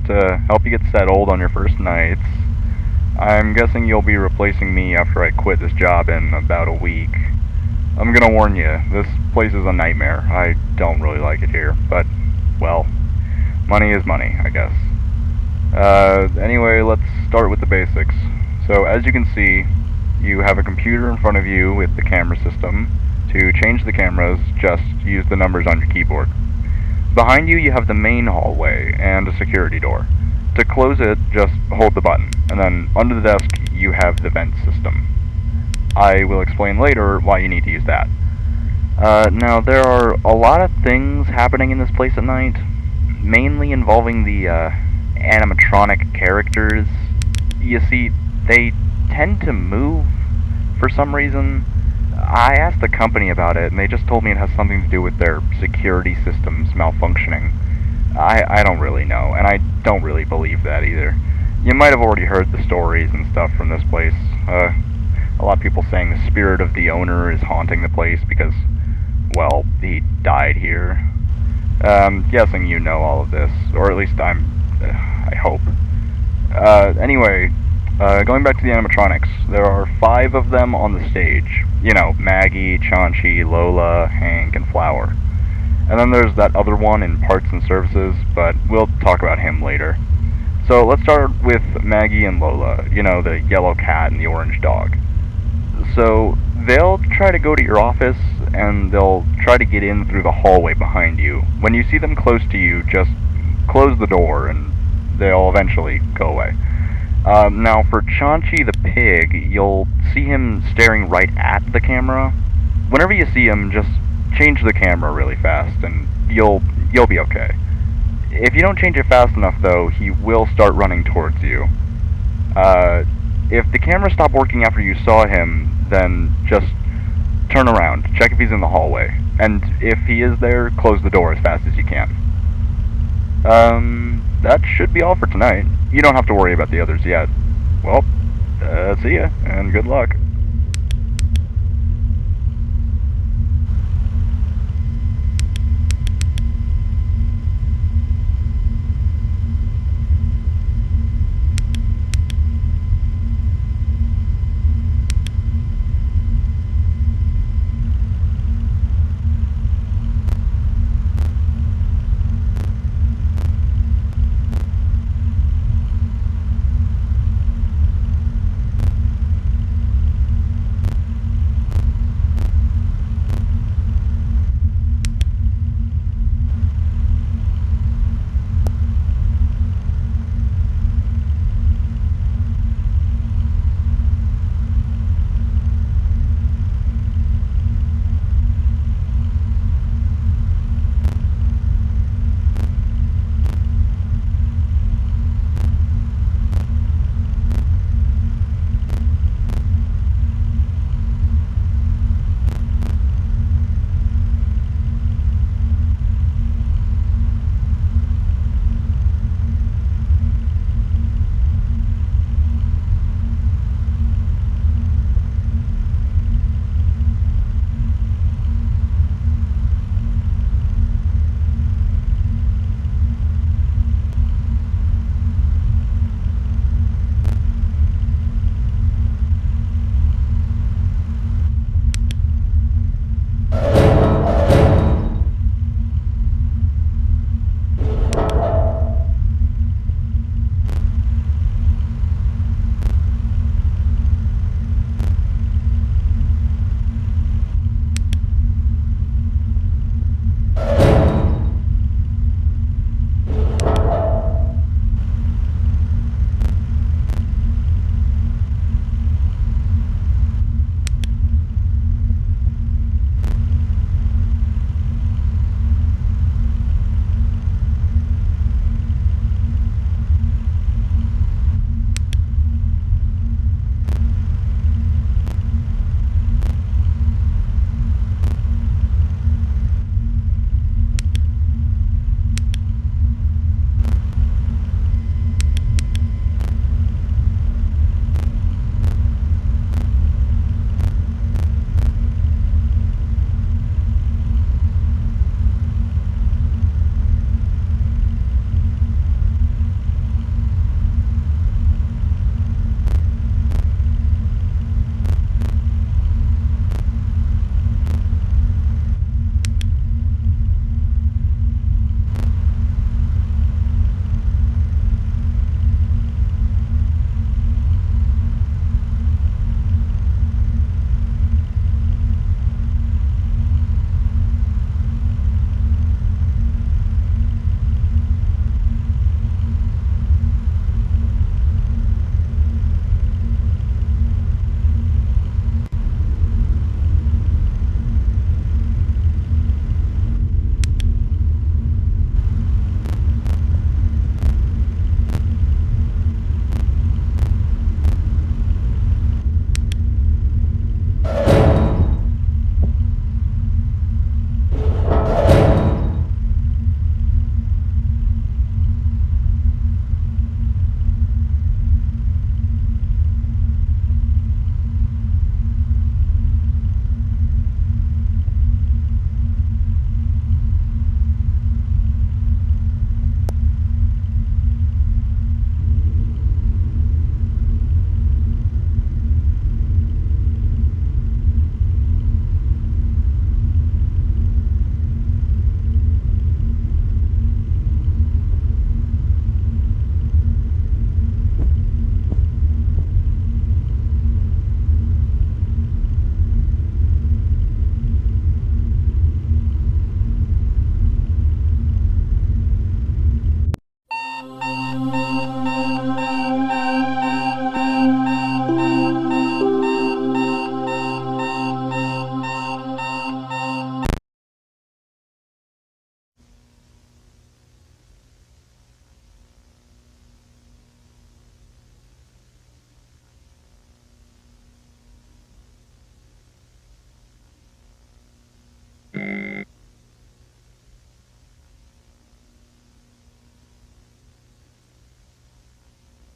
to help you get settled on your first nights. I'm guessing you'll be replacing me after I quit this job in about a week. I'm gonna warn you, this place is a nightmare. I don't really like it here, but, well, money is money, I guess. Anyway, let's start with the basics. So, as you can see, you have a computer in front of you with the camera system. To change the cameras, just use the numbers on your keyboard. Behind you, you have the main hallway and a security door. To close it, just hold the button, and then under the desk, you have the vent system. I will explain later why you need to use that. Now, there are a lot of things happening in this place at night, mainly involving the animatronic characters. You see, they tend to move for some reason. I asked the company about it, and they just told me it has something to do with their security systems malfunctioning. I don't really know, and I don't really believe that either. You might have already heard the stories and stuff from this place. A lot of people saying the spirit of the owner is haunting the place because, well, he died here. Guessing you know all of this, or at least I hope. Anyway, going back to the animatronics, there are 5 of them on the stage. You know, Maggie, Chaunchi, Lola, Hank, and Flower. And then there's that other one in parts and services, but we'll talk about him later. So let's start with Maggie and Lola, you know, the yellow cat and the orange dog. So they'll try to go to your office, and they'll try to get in through the hallway behind you. When you see them close to you, just close the door, and they'll eventually go away. Now, for Chaunchi the pig, you'll see him staring right at the camera. Whenever you see him, just change the camera really fast, and you'll be okay. If you don't change it fast enough, though, he will start running towards you. If the camera stopped working after you saw him, then just turn around, check if he's in the hallway, and if he is there, close the door as fast as you can. That should be all for tonight. You don't have to worry about the others yet. Well, see ya, and good luck.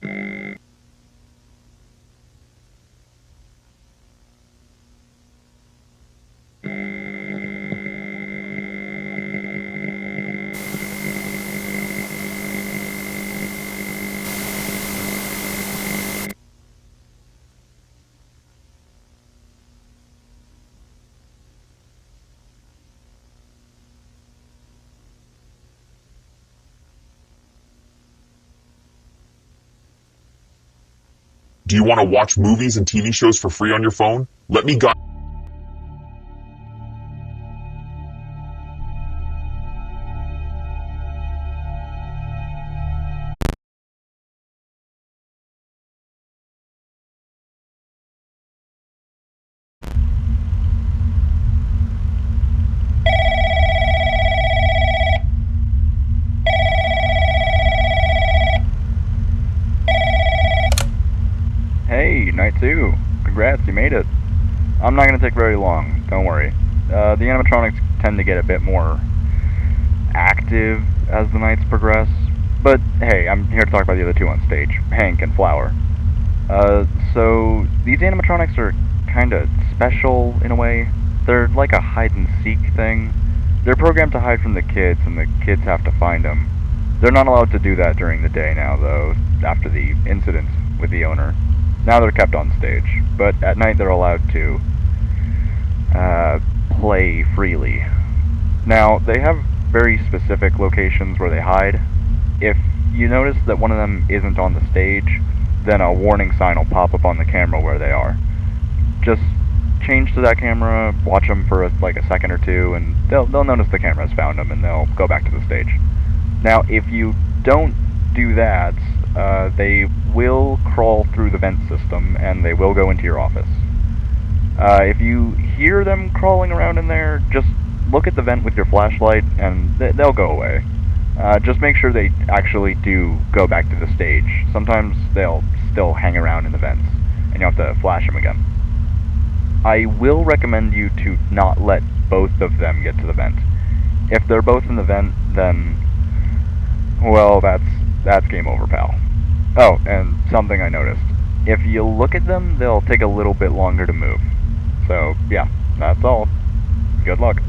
Do you want to watch movies and TV shows for free on your phone? Let me guide. Hey, night 2. Congrats, you made it. I'm not going to take very long, don't worry. The animatronics tend to get a bit more active as the nights progress. But hey, I'm here to talk about the other two on stage, Hank and Flower. So these animatronics are kind of special in a way. They're like a hide and seek thing. They're programmed to hide from the kids, and the kids have to find them. They're not allowed to do that during the day now, though, after the incident with the owner. Now they're kept on stage, but at night they're allowed to play freely. Now, they have very specific locations where they hide. If you notice that one of them isn't on the stage, then a warning sign will pop up on the camera where they are. Just change to that camera, watch them for like a second or two, and they'll notice the camera's found them, and they'll go back to the stage. Now, if you don't do that, they will crawl through the vent system, and they will go into your office. If you hear them crawling around in there, just look at the vent with your flashlight, and they'll go away. Just make sure they actually do go back to the stage. Sometimes they'll still hang around in the vents, and you'll have to flash them again. I will recommend you to not let both of them get to the vent. If they're both in the vent, then, well, that's game over, pal. Oh, and something I noticed. If you look at them, they'll take a little bit longer to move. So, yeah, that's all. Good luck.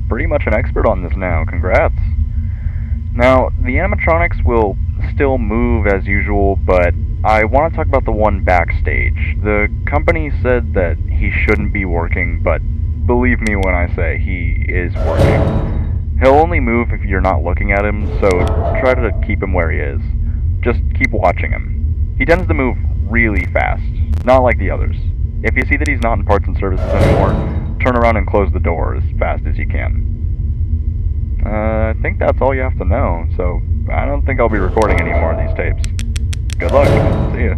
pretty much an expert on this now. Congrats. Now, the animatronics will still move as usual, but I want to talk about the one backstage. The company said that he shouldn't be working, but believe me when I say he is working. He'll only move if you're not looking at him, so try to keep him where he is. Just keep watching him. He tends to move really fast, not like the others. If you see that he's not in parts and services anymore, turn around and close the door as fast as you can. I think that's all you have to know, so I don't think I'll be recording any more of these tapes. Good luck. See ya.